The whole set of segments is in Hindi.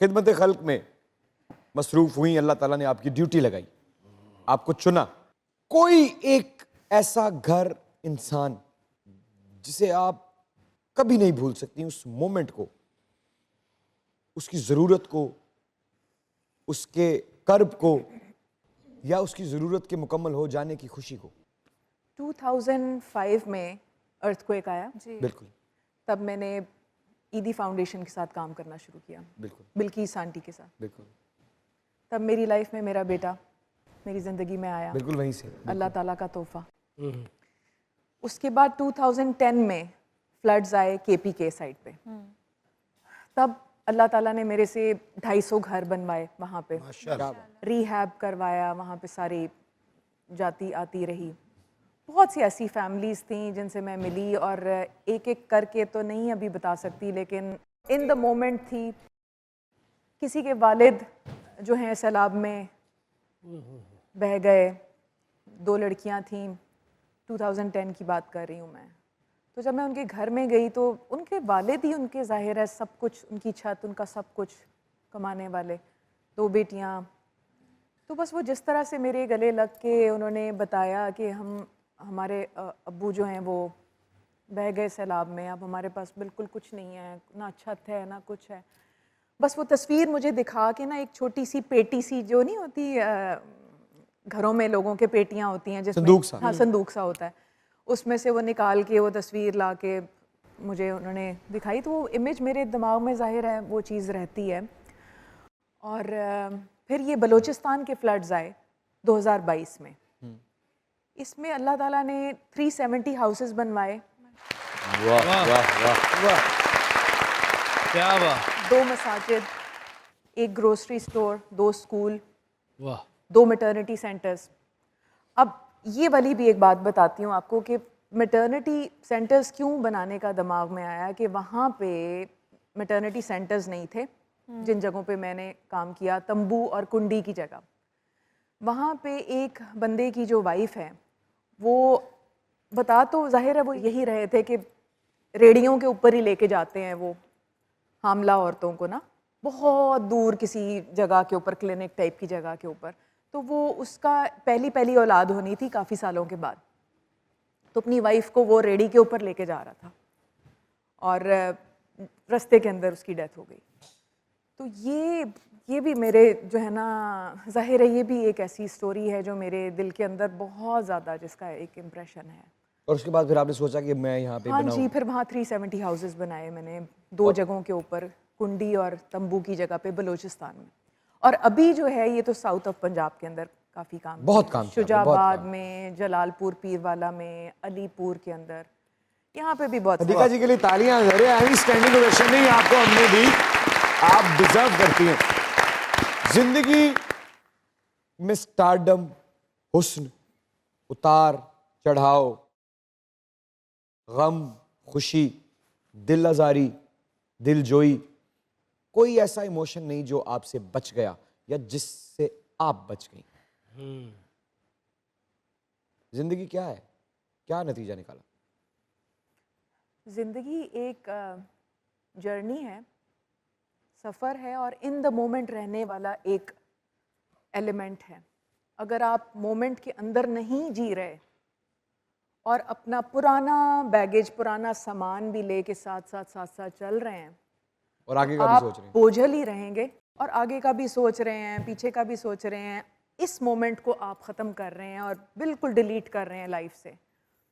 खिदमत खल्क में मसरूफ हुई, अल्लाह ताला ने आपकी ड्यूटी लगाई, आपको चुना। कोई एक ऐसा घर, इंसान जिसे आप कभी नहीं भूल सकती, उस मोमेंट को, उसकी ज़रूरत को, उसके कर्ब को, या उसकी ज़रूरत के मुकम्मल हो जाने की खुशी को? 2005 में अर्थक्वेक आया जी। बिल्कुल। तब मैंने ईदी फाउंडेशन के साथ काम करना शुरू किया, बिल्कुल। बिल्किस आंटी के साथ। बिल्कुल। तब मेरी लाइफ में मेरा बेटा मेरी ज़िंदगी में आया, बिल्कुल वहीं से, अल्लाह ताला का तोहफा। उसके बाद 2010 में फ्लड्स आए केपी के साइड पे। तब अल्लाह ताला ने मेरे से 250 घर बनवाए वहाँ पे, रीहैब करवाया, वहाँ पे सारी जाती आती रही। बहुत सी ऐसी फैमिलीज़ थी जिनसे मैं मिली, और एक एक करके तो नहीं अभी बता सकती, लेकिन इन द मोमेंट थी। किसी के वालिद जो हैं सैलाब में बह गए, 2 लड़कियां थीं, 2010 की बात कर रही हूँ मैं। तो जब मैं उनके घर में गई तो उनके वालिद ही उनके ज़ाहिर है सब कुछ, उनकी छत, उनका सब कुछ, कमाने वाले 2 बेटियाँ। तो बस वो जिस तरह से मेरे गले लग के उन्होंने बताया कि हमारे अब्बू जो हैं वो बह गए सैलाब में, अब हमारे पास बिल्कुल कुछ नहीं है, ना छत है ना कुछ है। बस वो तस्वीर मुझे दिखा के ना, एक छोटी सी पेटी सी जो नहीं होती, घरों में लोगों के पेटियां होती हैं जिसमें संदूक सा। हाँ, संदूक सा होता है, उसमें से वो निकाल के वो तस्वीर ला के मुझे उन्होंने दिखाई। तो वो इमेज मेरे दिमाग में ज़ाहिर है वो चीज़ रहती है। और फिर ये बलूचिस्तान के फ्लड्स आए 2022 में। इसमें अल्लाह ताला ने 370 हाउसेस बनवाए। वाह वाह वाह वाह, क्या बात। 2 मसाजिद, 1 ग्रोसरी स्टोर, 2 स्कूल, वाह। 2 मैटरनिटी सेंटर्स। अब ये वाली भी एक बात बताती हूँ आपको कि मैटरनिटी सेंटर्स क्यों बनाने का दिमाग में आया, कि वहाँ पे मैटरनिटी सेंटर्स नहीं थे जिन जगहों पे मैंने काम किया, तंबू और कुंडी की जगह। वहाँ पे एक बंदे की जो वाइफ है, वो बता तो ज़ाहिर है वो यही रहे थे कि रेडियों के ऊपर ही लेके जाते हैं वो हामला औरतों को ना, बहुत दूर किसी जगह के ऊपर, क्लिनिक टाइप की जगह के ऊपर। तो वो उसका पहली औलाद होनी थी काफ़ी सालों के बाद, तो अपनी वाइफ को वो रेडी के ऊपर लेके जा रहा था और रास्ते के अंदर उसकी डेथ हो गई। तो ये भी मेरे जो है ना, ज़ाहिर है ये भी एक ऐसी स्टोरी है जो मेरे दिल के अंदर बहुत ज़्यादा, जिसका एक इम्प्रेशन है। और उसके बाद फिर आपने सोचा कि मैं यहाँ पे हाँ बनाऊं? जी, फिर वहाँ 370 हाउसेस बनाए मैंने 2 जगहों के ऊपर, कुंडी और तंबू की जगह पे बलूचिस्तान में। और अभी जो है ये तो साउथ ऑफ पंजाब के अंदर काफ़ी काम, बहुत काम किया, शुजाबाद में, जलालपुर पीरवाला में, अलीपुर के अंदर, यहाँ पे भी बहुत। हदीका जी के लिए तालियां ज़रे, आई स्टैंडिंग ओवेशन नहीं आपको हमने दी, आप डिजर्व करती हैं। जिंदगी में स्टारडम, हुस्न, उतार चढ़ाव, गम, खुशी, दिल आजारी, दिलजोई, कोई ऐसा इमोशन नहीं जो आपसे बच गया या जिससे आप बच गई। जिंदगी क्या है, क्या नतीजा निकाला? जिंदगी एक जर्नी है, सफ़र है, और इन द मोमेंट रहने वाला एक एलिमेंट है। अगर आप मोमेंट के अंदर नहीं जी रहे और अपना पुराना बैगेज, पुराना सामान भी लेके साथ चल रहे हैं, और आगे का भी आप सोच रहे हैं, बोझल ही रहेंगे, और आगे का भी सोच रहे हैं, पीछे का भी सोच रहे हैं। इस मोमेंट को आप ख़त्म कर रहे हैं और बिल्कुल डिलीट कर रहे हैं लाइफ से,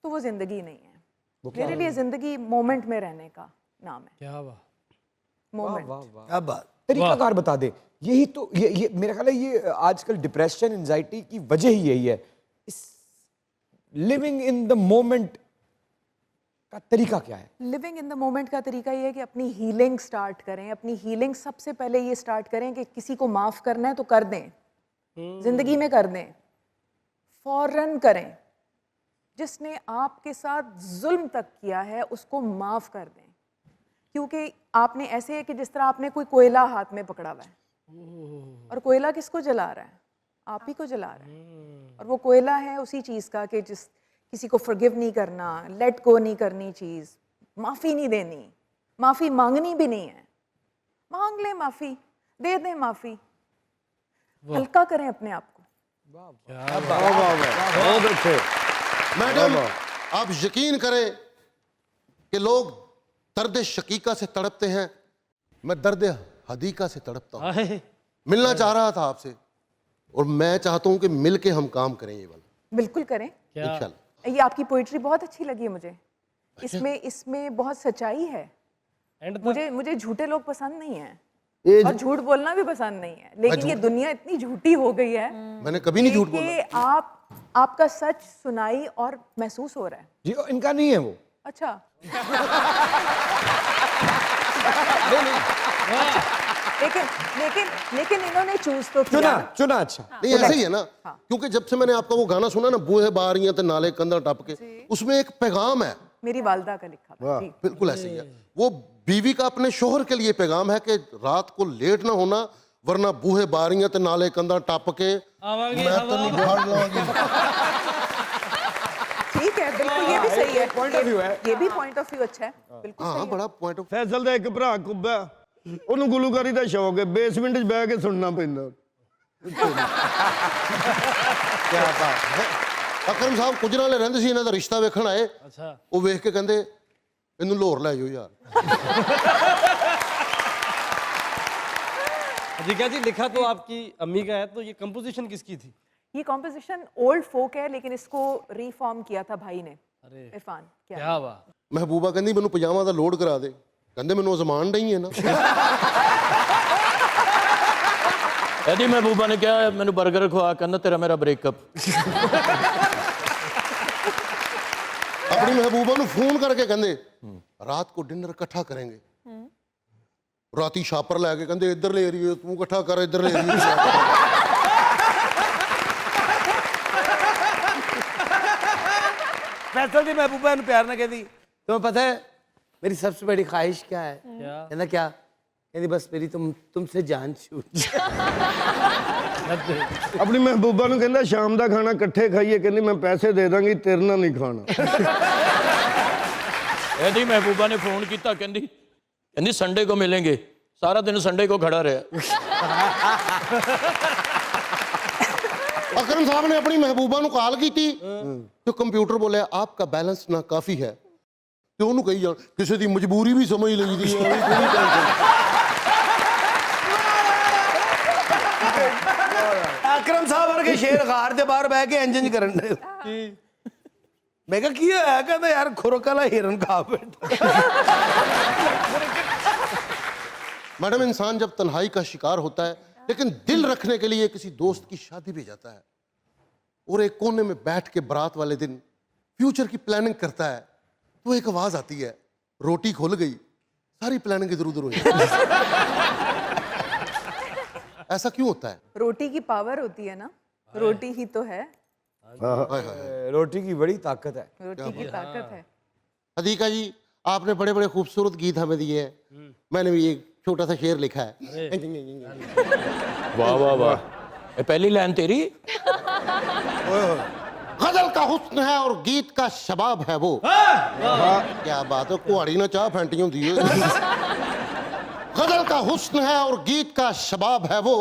तो वो ज़िंदगी नहीं है। मेरे लिए ज़िंदगी मोमेंट में रहने का नाम है। क्या बात, मोमेंट। वाह वाह, क्या बात। तरीकाकार बता दे। यही तो ये मेरा ख्याल है ये आजकल डिप्रेशन, एंजाइटी की वजह ही यही है। इस लिविंग इन द मोमेंट का तरीका क्या है? लिविंग इन द मोमेंट का तरीका ये है कि अपनी हीलिंग स्टार्ट करें। अपनी हीलिंग सबसे पहले ये स्टार्ट करें कि किसी को माफ़ करना है तो कर दें, ज़िंदगी में कर दें, फौरन करें। जिसने आपके साथ जुल्म तक किया है उसको माफ़ कर दें, क्योंकि आपने ऐसे है कि जिस तरह आपने कोई कोयला हाथ में पकड़ा हुआ है, और कोयला किसको जला रहा है? आप ही को जला रहा है। और वो कोयला है उसी चीज़ का कि जिस किसी को फॉरगिव नहीं करना, लेट गो नहीं करनी चीज़, माफ़ी नहीं देनी, माफ़ी मांगनी भी नहीं है। मांग ले माफ़ी, दे दें माफी, हल्का करें अपने आप को। बहुत अच्छे। मैडम, आप यकीन करें कि लोग दर्द शकीका से तड़पते हैं, मैं दर्द हदीका से तड़पता हूँ। हाय, मिलना चाह रहा था आपसे, और मैं चाहता हूँ कि मिलके हम काम करें ये वाला, बिल्कुल करें। क्या इंशाल्लाह। ये आपकी पोइट्री बहुत अच्छी लगी मुझे। इसमें बहुत सच्चाई है। एंड तक मुझे झूठे लोग पसंद नहीं है, और झूठ बोलना भी पसंद नहीं है, लेकिन ये दुनिया इतनी झूठी हो गई है मैंने कभी नहीं झूठ बोला। कि आपका सच सुनाई और महसूस हो रहा है। जी इनका नहीं है वो। अच्छा। लेकिन इन्होंने चूज तो किया चुना ना। चुना अच्छा। नहीं, ऐसे ही है ना, क्योंकि जब से मैंने आपका वो गाना सुना ना, बूहे बारियां ते नाले कंधा टप के, उसमें एक पैगाम है। मेरी वालदा का लिखा था जी। बिल्कुल ऐसे ही है। वो बीवी का अपने शोहर के लिए पैगाम है कि रात को लेट ना होना, वरना बूहे बारियां ते नाले कंधा टप के आवांगे मैं तेन फड़ लवांगी। ठीक है, बिल्कुल ये भी सही है। point of view है। ये भी पॉइंट ऑफ व्यू अच्छा है, बिल्कुल हाँ, सही है। बड़ा पॉइंट ऑफ। ਫੈਸਲ ਦਾ ਇੱਕ ਭਰਾ ਕੁੱਬਾ, ਉਹਨੂੰ ਗੁਲੂਕਾਰੀ ਦਾ ਸ਼ੌਕ ਹੈ, ਬੇਸਮੈਂਟ 'ਚ ਬਹਿ ਕੇ ਸੁਣਨਾ ਪੈਂਦਾ। क्या बात है। ਅਕਰਮ ਸਾਹਿਬ ਕੁਝ ਨਾਲੇ ਰਹਿੰਦੇ ਸੀ, ਇਹਨਾਂ ਦਾ ਰਿਸ਼ਤਾ ਵੇਖਣ ਆਏ, अच्छा ਉਹ ਵੇਖ ਕੇ ਕਹਿੰਦੇ ਇਹਨੂੰ ਲਾਹੌਰ ਲੈ ਜਾਓ ਯਾਰ। अधिका जी, लिखा तो आपकी अम्मी का है, तो ये कंपोजिशन किसकी थी? ये कॉम्पोजिशन ओल्ड फोक है, लेकिन इसको रीफॉर्म किया था भाई ने, अरे इरफान। क्या क्या बात। ਮਹਿਬੂਬਾ ਕਹਿੰਦੀ ਮੈਨੂੰ ਪਜਾਮਾ ਦਾ ਲੋਡ ਕਰਾ ਦੇ, ਕਹਿੰਦੇ ਮੈਨੂੰ ਅਜ਼ਮਾਨ ਨਹੀਂ ਹੈ ਨਾ। ਇਹਦੀ ਮਹਿਬੂਬਾ ਨੇ ਕਿਹਾ ਮੈਨੂੰ 버ਗਰ ਖਵਾ, ਕਹਿੰਦਾ ਤੇਰਾ ਮੇਰਾ ਬ੍ਰੇਕਅਪ। अपनी महबूबा ਨੂੰ ਫੋਨ ਕਰਕੇ ਕਹਿੰਦੇ ਰਾਤ को डिनर ਇਕੱਠਾ करेंगे। ਰਾਤੀ ਸ਼ਾਪਰ ਲੈ ਕੇ ਕਹਿੰਦੇ ਇੱਧਰ ਲੈ ਏਰੀਏ ਤੂੰ ਇਕੱਠਾ ਕਰ, ਇੱਧਰ ਲੈ ਏਰੀਏ। फैसल दी महबूबा ने प्यार ना कहती, तुम्हें पता है मेरी सबसे बड़ी ख्वाहिश क्या है? क्या? कहना क्या? कहती बस मेरी तुमसे जान छूट। ਆਪਣੀ ਮਹਿਬੂਬਾ ਨੂੰ ਕਹਿੰਦਾ ਸ਼ਾਮ ਦਾ ਖਾਣਾ ਇਕੱਠੇ ਖਾਈਏ, ਕਹਿੰਦੀ ਮੈਂ ਪੈਸੇ ਦੇ ਦਾਂਗੀ, ਤੇਰੇ ਨਾਲ ਨਹੀਂ ਖਾਣਾ। ਇਹਦੀ ਮਹਿਬੂਬਾ ਨੇ ਫੋਨ ਕੀਤਾ, ਕਹਿੰਦੀ ਸੰਡੇ ਕੋ ਮਿलेंगे, ਸਾਰਾ ਦਿਨ ਸੰਡੇ ਕੋ ਖੜਾ ਰਿਹਾ। ਅਕਰਮ ਸਾਹਿਬ ਨੇ ਆਪਣੀ ਮਹਿਬੂਬਾ ਨੂੰ ਕਾਲ ਕੀਤੀ ਤੇ ਕੰਪਿਊਟਰ ਬੋਲਿਆ ਆਪਕਾ ਬੈਲੈਂਸ ਨਾ ਕਾਫੀ ਹੈ, ਤੇ ਉਹਨੂੰ ਕਹੀ ਜਾਣ ਕਿਸੇ ਦੀ ਮਜਬੂਰੀ ਵੀ ਸਮਝ ਲਈਦੀ ਹੈ। ਐਵੇਂ ਕਿਹੜੀ tension। अकरम साहब वर्गे शेर गार दे बाहर बह के इंजन करन दे। मैं कहा की होया? कहंदा यार खुरक वाला हिरन खा बैठा। मैडम, इंसान जब तन्हाई का शिकार होता है, लेकिन दिल रखने के लिए किसी दोस्त की शादी में जाता है और एक कोने में बैठ के बारात वाले दिन फ्यूचर की प्लानिंग करता है, तो एक आवाज आती है रोटी खुल गई, सारी प्लानिंग इधर उधर हो जाती। ऐसा क्यों होता है? रोटी की पावर होती है ना, रोटी ही तो है, हाय हाय। रोटी की बड़ी ताकत है। रोटी की ताकत है। हदीका जी, आपने बड़े बड़े खूबसूरत गीत हमें दिए हैं, मैंने भी एक छोटा सा शेर लिखा है। ਵਾਹ ਵਾਹ ਵਾਹ, ਇਹ ਪਹਿਲੀ ਲਾਈਨ ਤੇਰੀ। गजल का हुस्न है और गीत का शबाब है वो। क्या बात है, कुहाड़ी ना चाह फैंटी होती है। गजल का हुस्न है और गीत का शबाब है वो,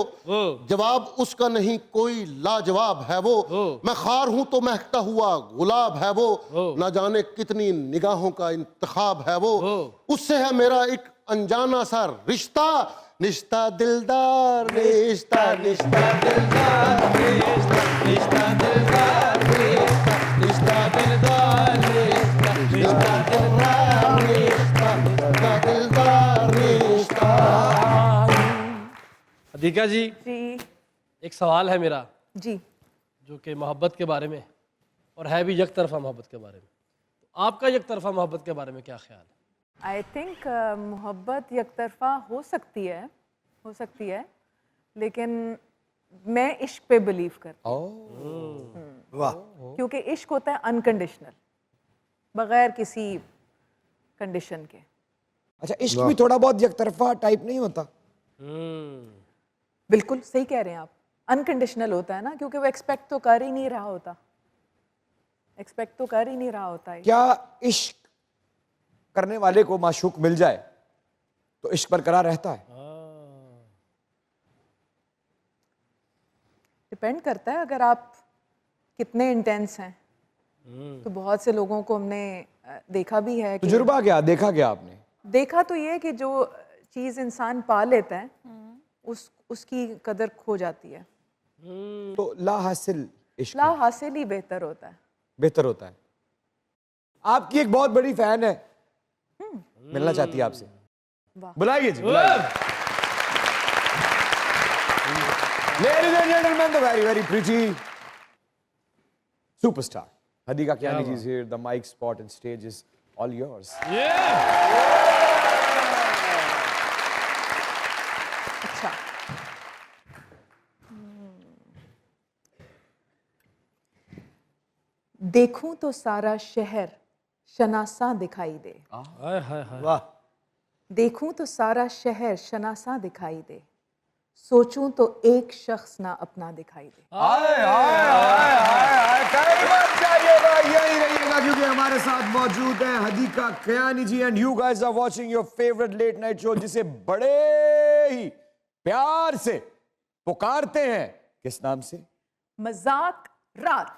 जवाब उसका नहीं कोई लाजवाब है वो। मैं खार हूं तो महकता हुआ गुलाब है वो, ना जाने कितनी निगाहों का इंतखाब है वो। उससे है मेरा एक अनजाना सा रिश्ता, रिश्ता दिलदार, रिश्ता रिश्ता दिलदार, रिश्ता रिश्ता दिलदार, रिश्ता दिलदार, रिश्ता दिलदार, रिश्ता दिलदार, रिश्ता। अधिका जी, जी एक सवाल है मेरा, जी। जो कि मोहब्बत के बारे में और है भी एक तरफा मोहब्बत के बारे में। तो आपका एक तरफा मोहब्बत के बारे में क्या ख्याल है? आई थिंक मोहब्बत यकतरफा हो सकती है, लेकिन मैं इश्क पे बिलीव करती हूँ। वाह। क्योंकि इश्क होता है अनकंडीशनल, बगैर किसी कंडीशन के। अच्छा, इश्क भी थोड़ा बहुत यकतरफा टाइप नहीं होता? बिल्कुल सही कह रहे हैं आप, अनकंडीशनल होता है ना, क्योंकि वो एक्सपेक्ट तो कर ही नहीं रहा होता, एक्सपेक्ट तो कर ही नहीं रहा होता है। क्या इश्क करने वाले को माशूक मिल जाए तो इश्क बरकरार रहता है? डिपेंड करता है अगर आप कितने इंटेंस हैं। तो बहुत से लोगों को हमने देखा भी है कि तजुर्बा क्या, देखा क्या आपने? देखा तो ये कि जो चीज़ इंसान पा लेता है उसकी कदर खो जाती है। तो ला हासिल इश्क ला हासिल ही बेहतर होता है। बेहतर होता है। आपकी एक बहुत बड़ी फैन है, मिलना चाहती है आपसे, बुलाइए जी, बुलाइए। Ladies and gentlemen, the very, very pretty superstar Hadika Kyani ji is here. The mic spot and stage is all yours. अच्छा, देखूं तो सारा शहर शनासा दिखाई दे। हाय हाय हाय। वाह, देखूं तो सारा शहर शनासा दिखाई दे, सोचूं तो एक शख्स ना अपना दिखाई दे। कई बार चाहिएगा, यही रहिएगा क्योंकि हमारे साथ मौजूद है Hadiqa Kiani ji and you guys are watching your favourite late night show जिसे बड़े ही प्यार से पुकारते हैं, किस नाम से? मजाक रात।